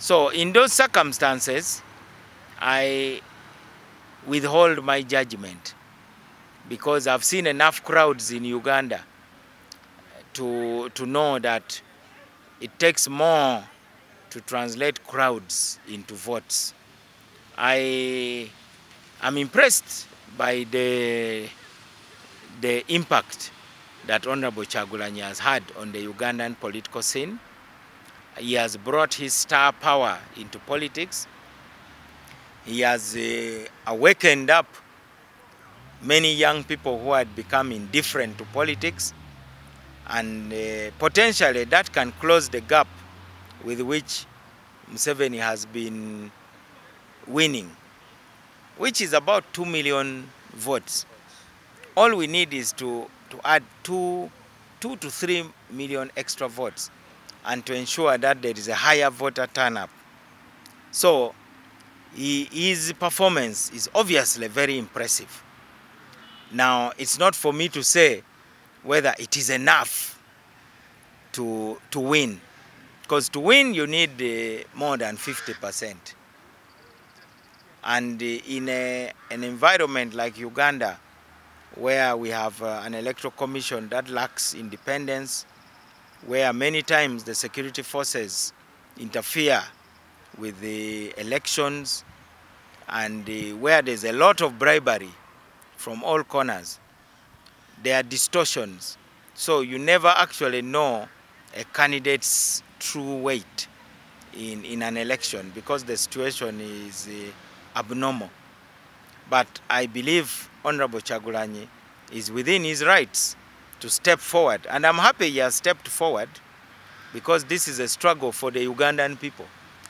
So in those circumstances, I withhold my judgment because I've seen enough crowds in Uganda to know that it takes more to translate crowds into votes. I am impressed by the impact that Honorable Kyagulanyi has had on the Ugandan political scene. He has brought his star power into politics. He has awakened up many young people who had become indifferent to politics, and potentially that can close the gap with which Museveni has been winning, which is about 2 million votes. All we need is to add 2 to 3 million extra votes and to ensure that there is a higher voter turnout. So his performance is obviously very impressive. Now, it's not for me to say whether it is enough to win, because to win you need more than 50%. And in an environment like Uganda, where we have an electoral commission that lacks independence, where many times the security forces interfere with the elections, and where there's a lot of bribery from all corners, there are distortions. So you never actually know a candidate's true weight in an election because the situation is abnormal. But I believe Honorable Kyagulanyi is within his rights to step forward. And I'm happy he has stepped forward because this is a struggle for the Ugandan people.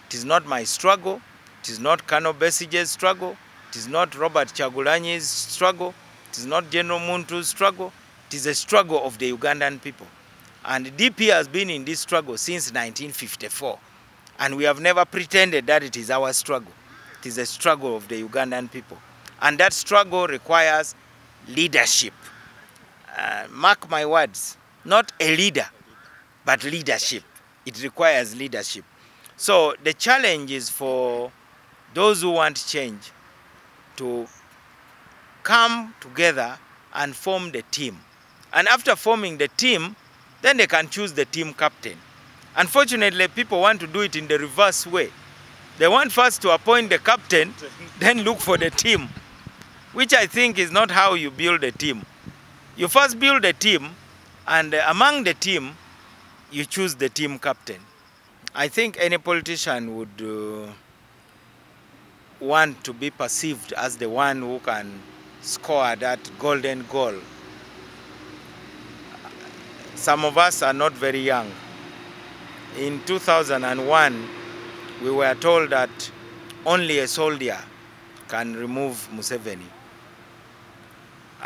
It is not my struggle. It is not Kano Besige's struggle. It is not Robert Kyagulanyi's struggle. It is not General Muntu's struggle. It is a struggle of the Ugandan people. And DP has been in this struggle since 1954. And we have never pretended that it is our struggle. It is a struggle of the Ugandan people. And that struggle requires leadership. Mark my words, not a leader, but leadership. It requires leadership. So the challenge is for those who want change to come together and form the team. And after forming the team, then they can choose the team captain. Unfortunately, people want to do it in the reverse way. They want first to appoint the captain, then look for the team, which I think is not how you build a team. You first build a team, and among the team, you choose the team captain. I think any politician would want to be perceived as the one who can score that golden goal. Some of us are not very young. In 2001, we were told that only a soldier can remove Museveni.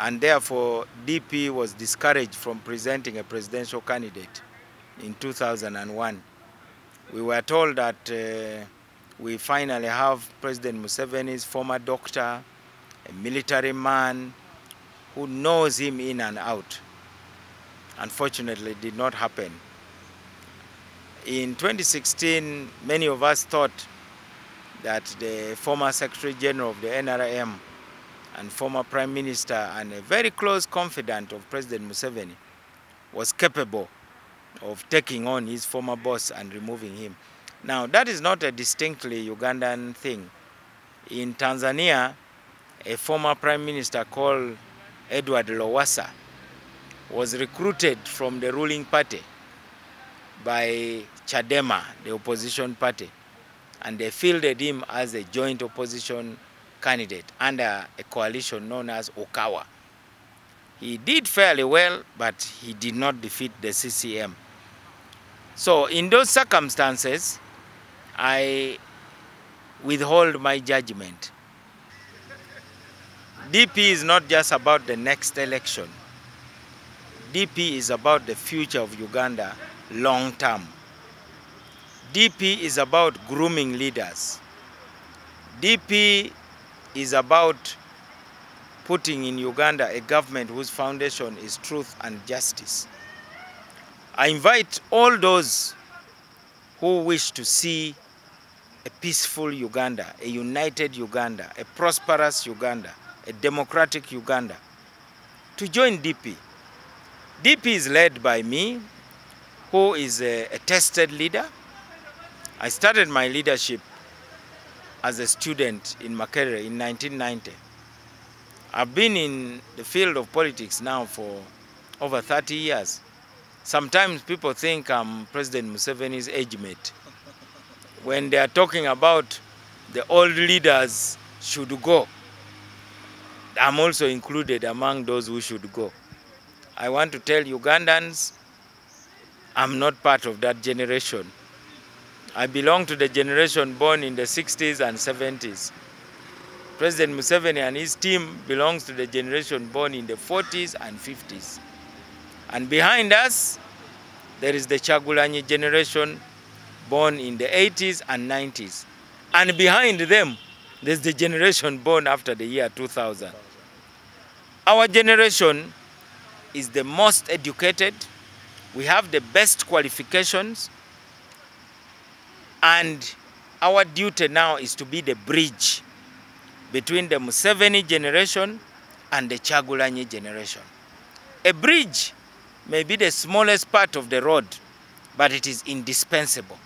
And therefore, DP was discouraged from presenting a presidential candidate in 2001. We were told that we finally have President Museveni's former doctor, a military man who knows him in and out. Unfortunately, it did not happen. In 2016, many of us thought that the former Secretary General of the NRM and former Prime Minister and a very close confidant of President Museveni was capable of taking on his former boss and removing him. Now, that is not a distinctly Ugandan thing. In Tanzania, a former Prime Minister called Edward Lowassa was recruited from the ruling party by Chadema, the opposition party, and they fielded him as a joint opposition candidate under a coalition known as Okawa. He did fairly well, but he did not defeat the CCM. So in those circumstances, I withhold my judgment. DP is not just about the next election. DP is about the future of Uganda long term. DP is about grooming leaders. DP is about putting in Uganda a government whose foundation is truth and justice. I invite all those who wish to see a peaceful Uganda, a united Uganda, a prosperous Uganda, a democratic Uganda, to join DP. DP is led by me, who is a tested leader. I started my leadership as a student in Makerere in 1990. I've been in the field of politics now for over 30 years. Sometimes people think I'm President Museveni's age mate. When they are talking about the old leaders should go, I'm also included among those who should go. I want to tell Ugandans, I'm not part of that generation. I belong to the generation born in the 60s and 70s. President Museveni and his team belongs to the generation born in the 40s and 50s. And behind us, there is the Chagulanyi generation born in the 80s and 90s. And behind them, there's the generation born after the year 2000. Our generation is the most educated. We have the best qualifications. And our duty now is to be the bridge between the Museveni generation and the Chagulanyi generation. A bridge may be the smallest part of the road, but it is indispensable.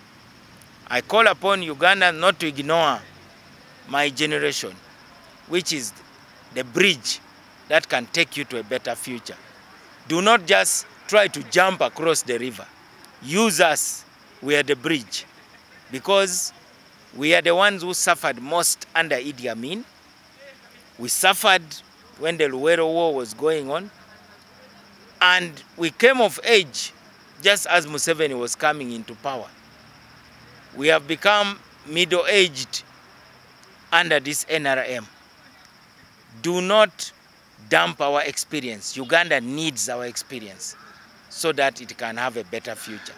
I call upon Uganda not to ignore my generation, which is the bridge that can take you to a better future. Do not just try to jump across the river. Use us. We are the bridge. Because we are the ones who suffered most under Idi Amin. We suffered when the Luwero War was going on. And we came of age just as Museveni was coming into power. We have become middle-aged under this NRM. Do not dump our experience. Uganda needs our experience so that it can have a better future.